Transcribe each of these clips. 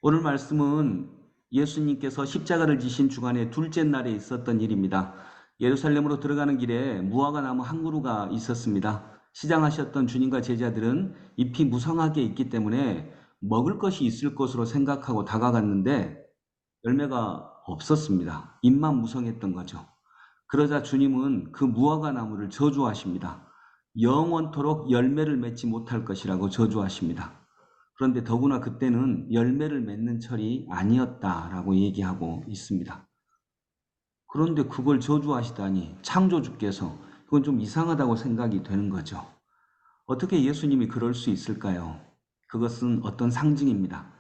오늘 말씀은 예수님께서 십자가를 지신 주간의 둘째 날에 있었던 일입니다. 예루살렘으로 들어가는 길에 무화과 나무 한 그루가 있었습니다. 시장하셨던 주님과 제자들은 잎이 무성하게 있기 때문에 먹을 것이 있을 것으로 생각하고 다가갔는데 열매가 없었습니다. 잎만 무성했던 거죠. 그러자 주님은 그 무화과 나무를 저주하십니다. 영원토록 열매를 맺지 못할 것이라고 저주하십니다. 그런데 더구나 그때는 열매를 맺는 철이 아니었다라고 얘기하고 있습니다. 그런데 그걸 저주하시다니 창조주께서 그건 좀 이상하다고 생각이 되는 거죠. 어떻게 예수님이 그럴 수 있을까요? 그것은 어떤 상징입니다.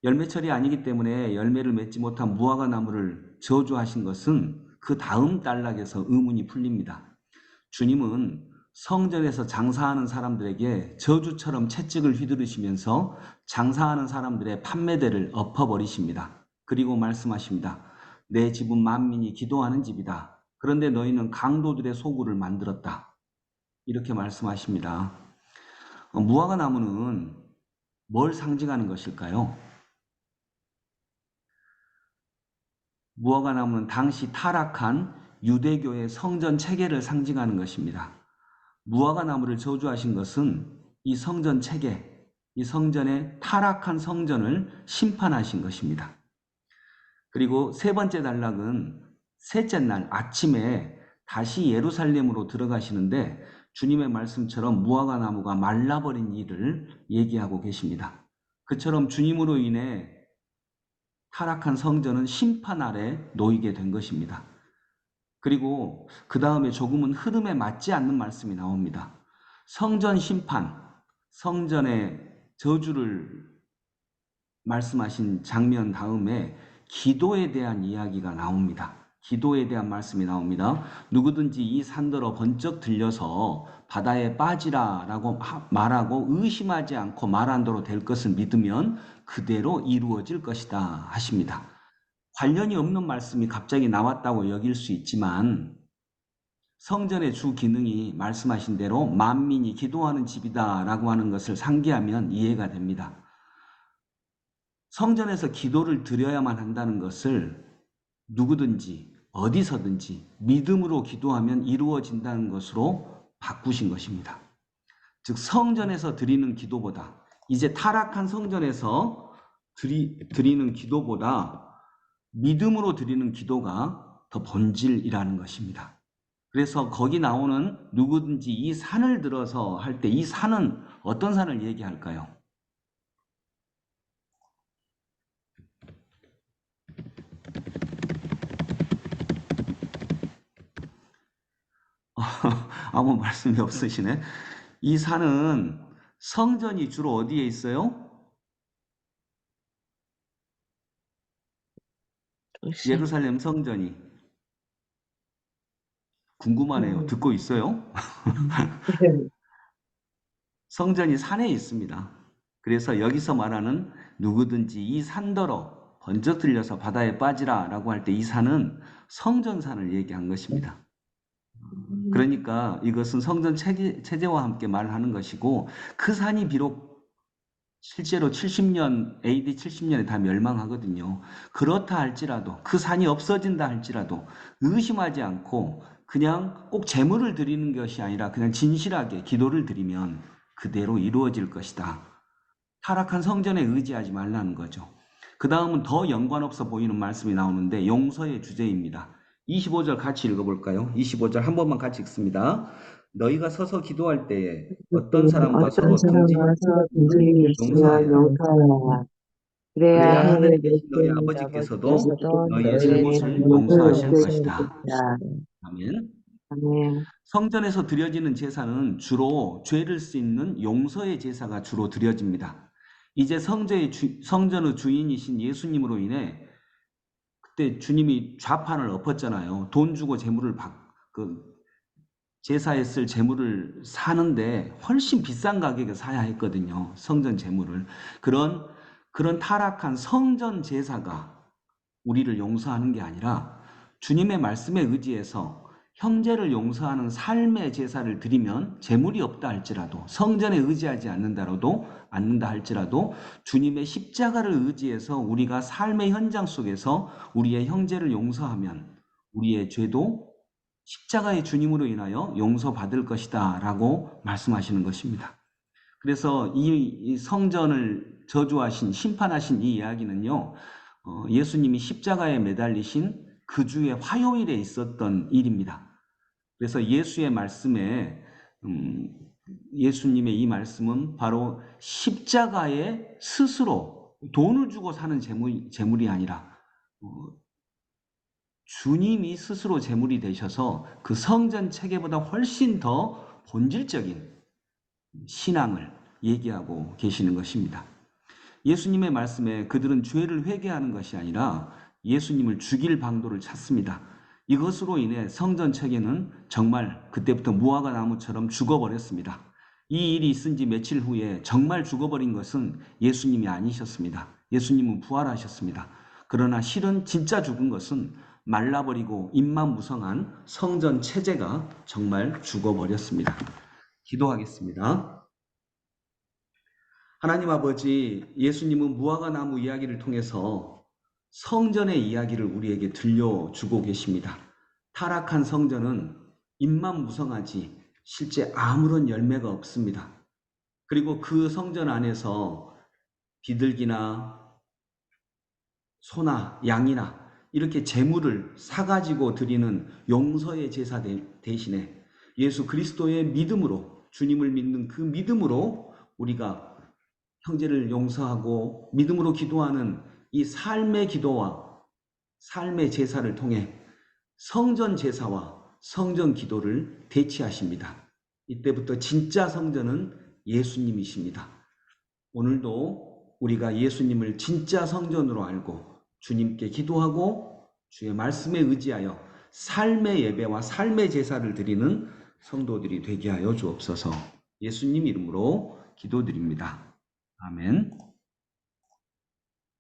열매철이 아니기 때문에 열매를 맺지 못한 무화과 나무를 저주하신 것은 그 다음 단락에서 의문이 풀립니다. 주님은 성전에서 장사하는 사람들에게 저주처럼 채찍을 휘두르시면서 장사하는 사람들의 판매대를 엎어버리십니다. 그리고 말씀하십니다. 내 집은 만민이 기도하는 집이다. 그런데 너희는 강도들의 소굴을 만들었다. 이렇게 말씀하십니다. 무화과 나무는 뭘 상징하는 것일까요? 무화과 나무는 당시 타락한 유대교의 성전 체계를 상징하는 것입니다. 무화과 나무를 저주하신 것은 이 성전 체계, 이 성전의 타락한 성전을 심판하신 것입니다. 그리고 세 번째 단락은 셋째 날 아침에 다시 예루살렘으로 들어가시는데 주님의 말씀처럼 무화과 나무가 말라버린 일을 얘기하고 계십니다. 그처럼 주님으로 인해 타락한 성전은 심판 아래 놓이게 된 것입니다. 그리고 그 다음에 조금은 흐름에 맞지 않는 말씀이 나옵니다. 성전 심판, 성전의 저주를 말씀하신 장면 다음에 기도에 대한 이야기가 나옵니다. 기도에 대한 말씀이 나옵니다. 누구든지 이 산더러 번쩍 들려서 바다에 빠지라라고 말하고 의심하지 않고 말한 대로 될 것을 믿으면 그대로 이루어질 것이다 하십니다. 관련이 없는 말씀이 갑자기 나왔다고 여길 수 있지만 성전의 주 기능이 말씀하신 대로 만민이 기도하는 집이다라고 하는 것을 상기하면 이해가 됩니다. 성전에서 기도를 드려야만 한다는 것을 누구든지 어디서든지 믿음으로 기도하면 이루어진다는 것으로 바꾸신 것입니다. 즉 성전에서 드리는 기도보다 이제 타락한 성전에서 드리는 기도보다 믿음으로 드리는 기도가 더 본질이라는 것입니다. 그래서 거기 나오는 누구든지 이 산을 들어서 할 때 이 산은 어떤 산을 얘기할까요? 아무 말씀이 없으시네. 이 산은 성전이 주로 어디에 있어요? 도시. 예루살렘 성전이. 궁금하네요. 음. 듣고 있어요? 네. 성전이 산에 있습니다. 그래서 여기서 말하는 누구든지 이 산더러 번쩍 들려서 바다에 빠지라 라고 할 때 이 산은 성전산을 얘기한 것입니다. 그러니까 이것은 성전 체제와 함께 말하는 것이고 그 산이 비록 실제로 70년, AD 70년에 다 멸망하거든요. 그렇다 할지라도 그 산이 없어진다 할지라도 의심하지 않고 그냥 꼭 제물을 드리는 것이 아니라 그냥 진실하게 기도를 드리면 그대로 이루어질 것이다. 타락한 성전에 의지하지 말라는 거죠. 그 다음은 더 연관없어 보이는 말씀이 나오는데 용서의 주제입니다. 25절 같이 읽어볼까요? 25절 한 번만 같이 읽습니다. 너희가 서서 기도할 때에 어떤 사람과 어떤 서로 등지 사람과 서로 일을 등지를 있으면 용서하여라. 용서하라. 그래야 그래야 하늘에 하늘에 계신 너희 계신 아버지께서도 아버지께서도 너희의 너희의 잘못을 잘못을 용서하실 용서해 것이다. 주시라. 아멘. 아멘. 성전에서 드려지는 제사는 주로 죄를 씻는 용서의 제사가 주로 드려집니다. 이제 성전의 주인이신 예수님으로 인해 그때 주님이 좌판을 엎었잖아요. 돈 주고 제사에 쓸 재물을 사는데 훨씬 비싼 가격에 사야 했거든요. 성전 재물을. 그런 타락한 성전 제사가 우리를 용서하는 게 아니라 주님의 말씀에 의지해서 형제를 용서하는 삶의 제사를 드리면 재물이 없다 할지라도, 성전에 의지하지 않는다 할지라도 주님의 십자가를 의지해서 우리가 삶의 현장 속에서 우리의 형제를 용서하면 우리의 죄도 십자가의 주님으로 인하여 용서받을 것이다 라고 말씀하시는 것입니다. 그래서 이 성전을 저주하신, 심판하신 이 이야기는요, 예수님이 십자가에 매달리신 그 주의 화요일에 있었던 일입니다. 그래서 예수의 말씀에, 예수님의 이 말씀은 바로 십자가에 스스로 돈을 주고 사는 재물이 아니라, 주님이 스스로 재물이 되셔서 그 성전 체계보다 훨씬 더 본질적인 신앙을 얘기하고 계시는 것입니다. 예수님의 말씀에 그들은 죄를 회개하는 것이 아니라 예수님을 죽일 방도를 찾습니다. 이것으로 인해 성전 체계는 정말 그때부터 무화과 나무처럼 죽어버렸습니다. 이 일이 있은 지 며칠 후에 정말 죽어버린 것은 예수님이 아니셨습니다. 예수님은 부활하셨습니다. 그러나 실은 진짜 죽은 것은 말라버리고 잎만 무성한 성전 체제가 정말 죽어버렸습니다. 기도하겠습니다. 하나님 아버지, 예수님은 무화과 나무 이야기를 통해서 성전의 이야기를 우리에게 들려주고 계십니다. 타락한 성전은 잎만 무성하지 실제 아무런 열매가 없습니다. 그리고 그 성전 안에서 비둘기나 소나 양이나 이렇게 제물을 사가지고 드리는 용서의 제사 대신에 예수 그리스도의 믿음으로, 주님을 믿는 그 믿음으로 우리가 형제를 용서하고 믿음으로 기도하는 이 삶의 기도와 삶의 제사를 통해 성전 제사와 성전 기도를 대치하십니다. 이때부터 진짜 성전은 예수님이십니다. 오늘도 우리가 예수님을 진짜 성전으로 알고 주님께 기도하고 주의 말씀에 의지하여 삶의 예배와 삶의 제사를 드리는 성도들이 되게 하여 주옵소서. 예수님 이름으로 기도드립니다. 아멘.